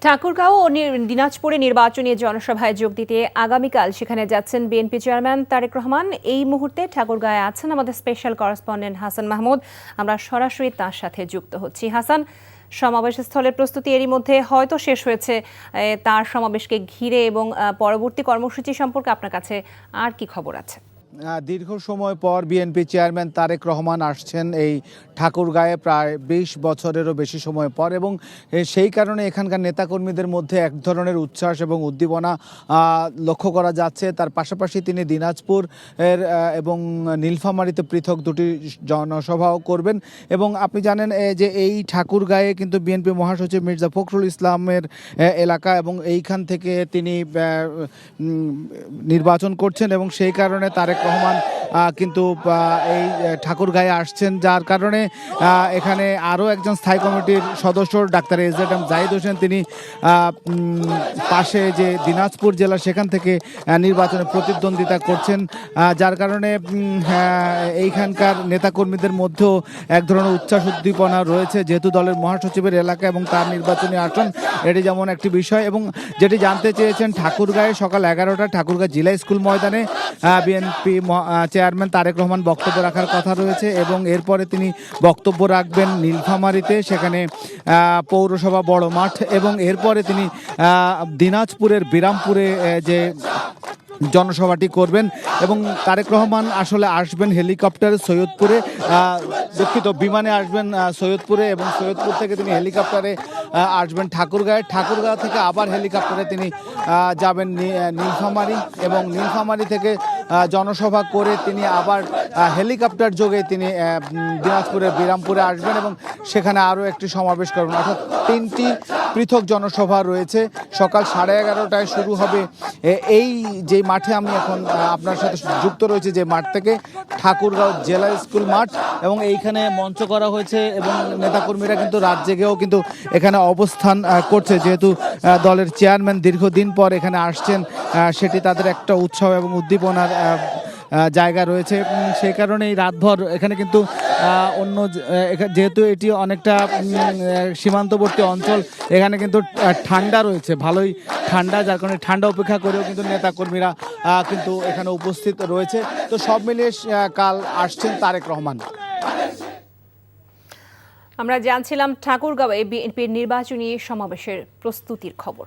ঠাকুরগাঁও ও দিনাজপুরে নির্বাচনী জনসভায় যোগ দিতে আগামীকাল সেখানে যাচ্ছেন বিএনপি চেয়ারম্যান তারেক রহমান। এই মুহূর্তে ঠাকুরগাঁয়ে আছেন আমাদের স্পেশাল করেসপন্ডেন্ট হাসান মাহমুদ। আমরা সরাসরি তার সাথে যুক্ত হচ্ছি। হাসান, সমাবেশ স্থলের প্রস্তুতি এরই মধ্যে হয়তো শেষ হয়েছে, তার সমাবেশকে ঘিরে এবং পরবর্তী কর্মসূচি সম্পর্কে আপনার কাছে আর কি খবর আছে? দীর্ঘ সময় পর বিএনপি চেয়ারম্যান তারেক রহমান আসছেন এই ঠাকুরগাঁয়ে প্রায় ২০ বছরেরও বেশি সময় পর, এবং সেই কারণে এখানকার নেতাকর্মীদের মধ্যে এক ধরনের উচ্ছ্বাস এবং উদ্দীপনা লক্ষ্য করা যাচ্ছে। তার পাশাপাশি তিনি দিনাজপুর এবং নীলফামারীতে পৃথক দুটি জনসভাও করবেন। এবং আপনি জানেন যে এই ঠাকুরগাঁয়ে কিন্তু বিএনপি মহাসচিব মির্জা ফখরুল ইসলামের এলাকা, এবং এইখান থেকে তিনি নির্বাচন করছেন, এবং সেই কারণে তারেক রহমান কিন্তু এই ঠাকুরগাঁয়ে আসছেন, যার কারণে এখানে আরও একজন স্থায়ী কমিটির সদস্য ডাক্তার এজেড জাহিদ হোসেন তিনি পাশে যে দিনাজপুর জেলা সেখান থেকে নির্বাচনে প্রতিদ্বন্দ্বিতা করছেন, যার কারণে এইখানকার নেতাকর্মীদের মধ্যেও এক ধরনের উচ্ছ্বাস উদ্দীপনা রয়েছে, যেহেতু দলের মহাসচিবের এলাকা এবং তার নির্বাচনী আসন এটি যেমন একটি বিষয়। এবং যেটি জানতে চেয়েছেন, ঠাকুরগাঁয়ে সকাল 11টা ঠাকুরগাঁ জেলা স্কুল ময়দানে বিএনপি চেয়ারম্যান তারেক রহমান বক্তব্য রাখার কথা রয়েছে, এবং এরপরে তিনি বক্তব্য রাখবেন নীলফামারীতে, সেখানে পৌরসভা বড় মাঠ, এবং এরপরে তিনি দিনাজপুরের বিরামপুরে যে জনসভাটি করবেন। এবং তারেক রহমান আসলে আসবেন হেলিকপ্টারে সৈয়দপুরে, বিমানে আসবেন সৈয়দপুরে, এবং সৈয়দপুর থেকে তিনি হেলিকপ্টারে আসবেন ঠাকুরগাঁও থেকে আবার হেলিকপ্টারে তিনি যাবেন নীলফামারী, এবং নীলফামারী থেকে জনসভা করে তিনি আবার হেলিকপ্টার যোগে তিনি দিনাজপুরের বিরামপুরে আসবেন, এবং সেখানে আরও একটি সমাবেশ করবেন। অর্থাৎ 3টি পৃথক জনসভা রয়েছে। সকাল 11:30টায় শুরু হবে এই যে মাঠে আমি এখন আপনার সাথে যুক্ত রয়েছে, যে মাঠ থেকে ঠাকুরগাঁও জেলা স্কুল মাঠ, এবং এইখানে মঞ্চ করা হয়েছে, এবং নেতাকর্মীরা কিন্তু রাত জেগেও কিন্তু এখানে অবস্থান করছে, যেহেতু দলের চেয়ারম্যান দীর্ঘদিন পর এখানে আসছেন, সেটি তাদের একটা উৎসাহ এবং উদ্দীপনার জায়গা রয়েছে। সেই কারণেই রাতভর এখানে কিন্তু যেহেতু এটি অনেকটা সীমান্তবর্তী অঞ্চল, এখানে কিন্তু ঠান্ডা রয়েছে, ভালোই ঠান্ডা, যার কারণে ঠান্ডা উপেক্ষা করেও কিন্তু নেতাকর্মীরা কিন্তু এখানে উপস্থিত রয়েছে। তো সব মিলিয়ে কাল আসছেন তারেক রহমান। আমরা জানছিলাম ঠাকুরগাঁওয়ে বিএনপির নির্বাচনী সমাবেশের প্রস্তুতির খবর।